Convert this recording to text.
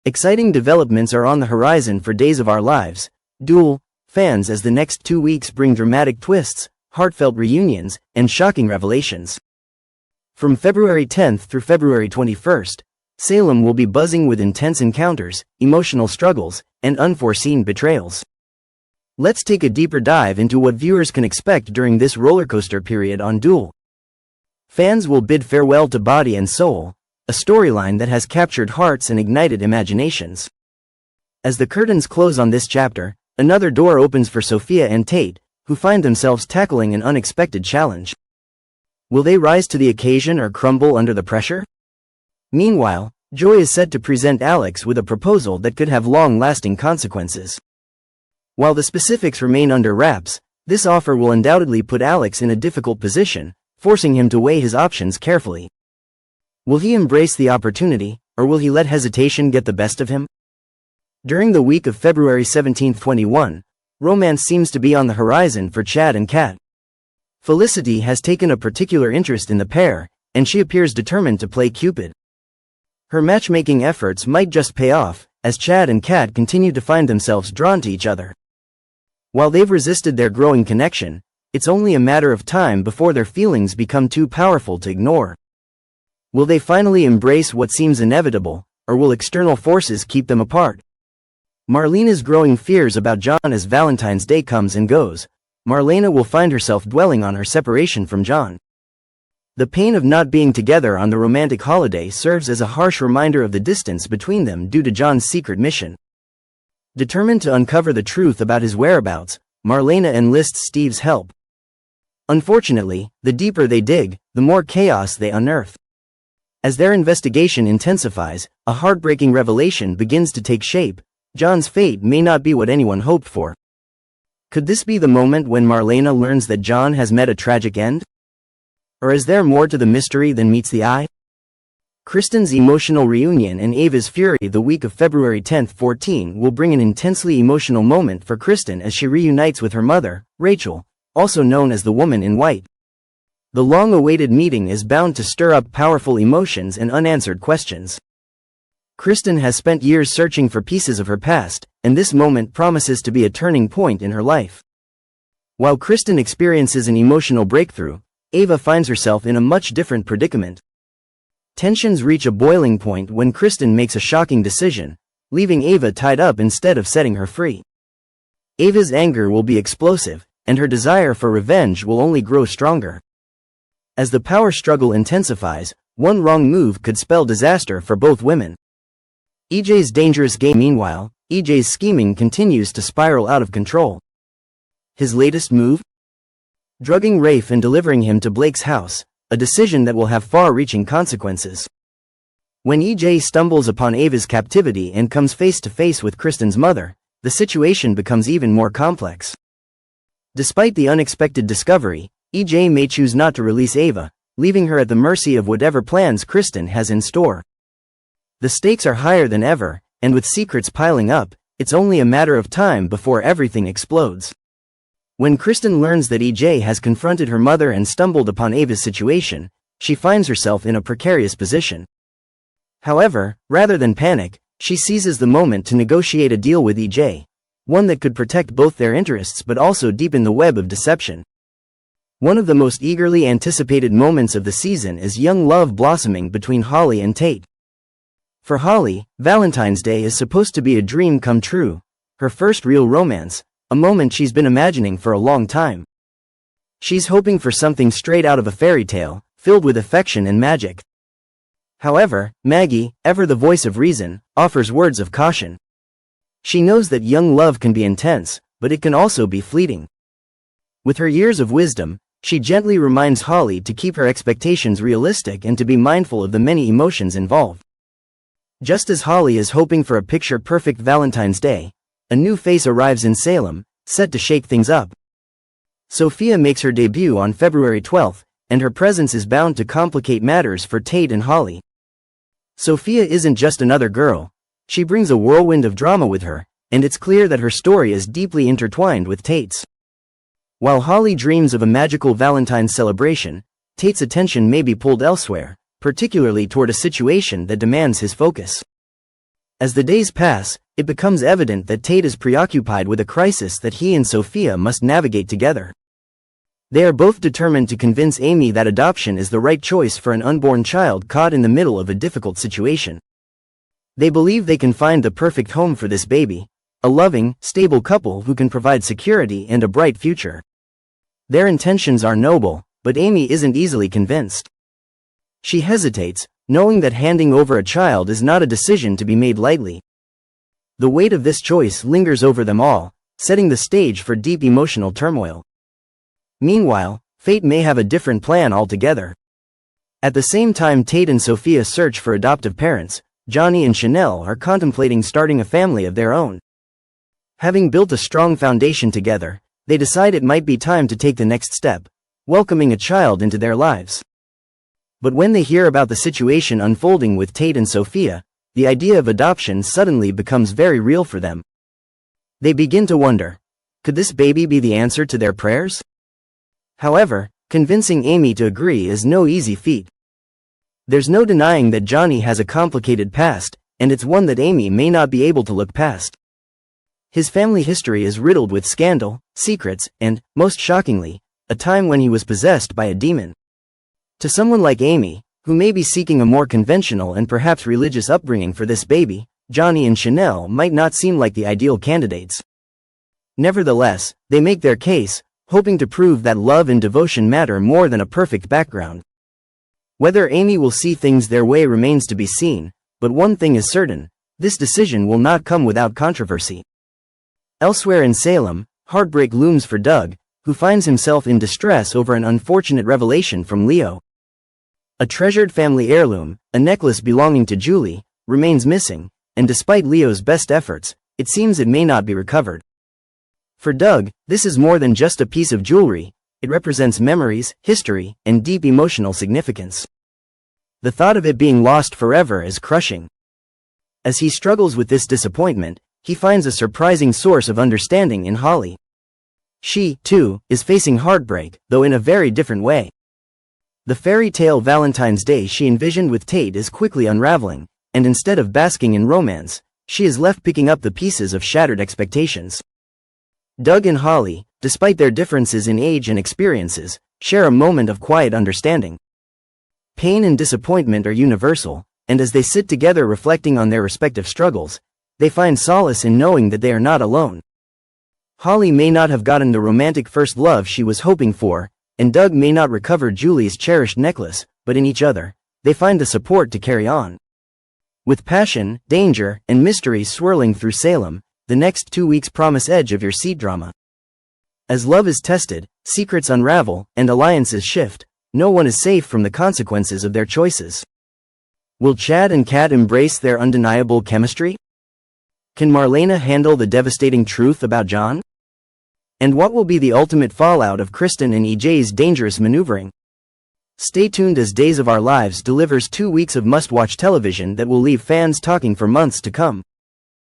Exciting developments are on the horizon for Days of Our Lives, Duel fans, as the next 2 weeks bring dramatic twists, heartfelt reunions, and shocking revelations. From February 10th through February 21st, Salem will be buzzing with intense encounters, emotional struggles, and unforeseen betrayals. Let's take a deeper dive into what viewers can expect during this rollercoaster period on Duel. Fans will bid farewell to Body and Soul, a storyline that has captured hearts and ignited imaginations. As the curtains close on this chapter, another door opens for Sophia and Tate, who find themselves tackling an unexpected challenge. Will they rise to the occasion or crumble under the pressure? Meanwhile, Joy is set to present Alex with a proposal that could have long-lasting consequences. While the specifics remain under wraps, this offer will undoubtedly put Alex in a difficult position, forcing him to weigh his options carefully. Will he embrace the opportunity, or will he let hesitation get the best of him? During the week of February 17-21, romance seems to be on the horizon for Chad and Kat. Felicity has taken a particular interest in the pair, and she appears determined to play Cupid. Her matchmaking efforts might just pay off, as Chad and Kat continue to find themselves drawn to each other. While they've resisted their growing connection, it's only a matter of time before their feelings become too powerful to ignore. Will they finally embrace what seems inevitable, or will external forces keep them apart? Marlena's growing fears about John as Valentine's Day comes and goes. Marlena will find herself dwelling on her separation from John. The pain of not being together on the romantic holiday serves as a harsh reminder of the distance between them due to John's secret mission. Determined to uncover the truth about his whereabouts, Marlena enlists Steve's help. Unfortunately, the deeper they dig, the more chaos they unearth. As their investigation intensifies, a heartbreaking revelation begins to take shape. John's fate may not be what anyone hoped for. Could this be the moment when Marlena learns that John has met a tragic end? Or is there more to the mystery than meets the eye? Kristen's emotional reunion and Ava's fury the week of February 10-14 will bring an intensely emotional moment for Kristen as she reunites with her mother, Rachel, also known as the Woman in White. The long-awaited meeting is bound to stir up powerful emotions and unanswered questions. Kristen has spent years searching for pieces of her past, and this moment promises to be a turning point in her life. While Kristen experiences an emotional breakthrough, Ava finds herself in a much different predicament. Tensions reach a boiling point when Kristen makes a shocking decision, leaving Ava tied up instead of setting her free. Ava's anger will be explosive, and her desire for revenge will only grow stronger. As the power struggle intensifies, one wrong move could spell disaster for both women. EJ's dangerous game. Meanwhile, EJ's scheming continues to spiral out of control. His latest move? Drugging Rafe and delivering him to Blake's house, a decision that will have far-reaching consequences. When EJ stumbles upon Ava's captivity and comes face to face with Kristen's mother, the situation becomes even more complex. Despite the unexpected discovery, EJ may choose not to release Ava, leaving her at the mercy of whatever plans Kristen has in store. The stakes are higher than ever, and with secrets piling up, it's only a matter of time before everything explodes. When Kristen learns that EJ has confronted her mother and stumbled upon Ava's situation, she finds herself in a precarious position. However, rather than panic, she seizes the moment to negotiate a deal with EJ, one that could protect both their interests but also deepen the web of deception. One of the most eagerly anticipated moments of the season is young love blossoming between Holly and Tate. For Holly, Valentine's Day is supposed to be a dream come true, her first real romance, a moment she's been imagining for a long time. She's hoping for something straight out of a fairy tale, filled with affection and magic. However, Maggie, ever the voice of reason, offers words of caution. She knows that young love can be intense, but it can also be fleeting. With her years of wisdom, she gently reminds Holly to keep her expectations realistic and to be mindful of the many emotions involved. Just as Holly is hoping for a picture-perfect Valentine's Day, a new face arrives in Salem, set to shake things up. Sophia makes her debut on February 12th, and her presence is bound to complicate matters for Tate and Holly. Sophia isn't just another girl, she brings a whirlwind of drama with her, and it's clear that her story is deeply intertwined with Tate's. While Holly dreams of a magical Valentine's celebration, Tate's attention may be pulled elsewhere, particularly toward a situation that demands his focus. As the days pass, it becomes evident that Tate is preoccupied with a crisis that he and Sophia must navigate together. They are both determined to convince Amy that adoption is the right choice for an unborn child caught in the middle of a difficult situation. They believe they can find the perfect home for this baby, a loving, stable couple who can provide security and a bright future. Their intentions are noble, but Amy isn't easily convinced. She hesitates, knowing that handing over a child is not a decision to be made lightly. The weight of this choice lingers over them all, setting the stage for deep emotional turmoil. Meanwhile, fate may have a different plan altogether. At the same time Tate and Sophia search for adoptive parents, Johnny and Chanel are contemplating starting a family of their own. Having built a strong foundation together, they decide it might be time to take the next step, welcoming a child into their lives. But when they hear about the situation unfolding with Tate and Sophia, the idea of adoption suddenly becomes very real for them. They begin to wonder, could this baby be the answer to their prayers? However, convincing Amy to agree is no easy feat. There's no denying that Johnny has a complicated past, and it's one that Amy may not be able to look past. His family history is riddled with scandal, secrets, and, most shockingly, a time when he was possessed by a demon. To someone like Amy, who may be seeking a more conventional and perhaps religious upbringing for this baby, Johnny and Chanel might not seem like the ideal candidates. Nevertheless, they make their case, hoping to prove that love and devotion matter more than a perfect background. Whether Amy will see things their way remains to be seen, but one thing is certain, this decision will not come without controversy. Elsewhere in Salem, heartbreak looms for Doug, who finds himself in distress over an unfortunate revelation from Leo. A treasured family heirloom, a necklace belonging to Julie, remains missing, and despite Leo's best efforts, it seems it may not be recovered. For Doug, this is more than just a piece of jewelry, it represents memories, history, and deep emotional significance. The thought of it being lost forever is crushing. As he struggles with this disappointment, he finds a surprising source of understanding in Holly. She, too, is facing heartbreak, though in a very different way. The fairy tale Valentine's Day she envisioned with Tate is quickly unraveling, and instead of basking in romance, she is left picking up the pieces of shattered expectations. Doug and Holly, despite their differences in age and experiences, share a moment of quiet understanding. Pain and disappointment are universal, and as they sit together reflecting on their respective struggles, they find solace in knowing that they are not alone. Holly may not have gotten the romantic first love she was hoping for, and Doug may not recover Julie's cherished necklace, but in each other, they find the support to carry on. With passion, danger, and mystery swirling through Salem, the next 2 weeks promise edge-of-your-seat drama. As love is tested, secrets unravel, and alliances shift, no one is safe from the consequences of their choices. Will Chad and Kat embrace their undeniable chemistry? Can Marlena handle the devastating truth about John? And what will be the ultimate fallout of Kristen and EJ's dangerous maneuvering? Stay tuned as Days of Our Lives delivers 2 weeks of must-watch television that will leave fans talking for months to come.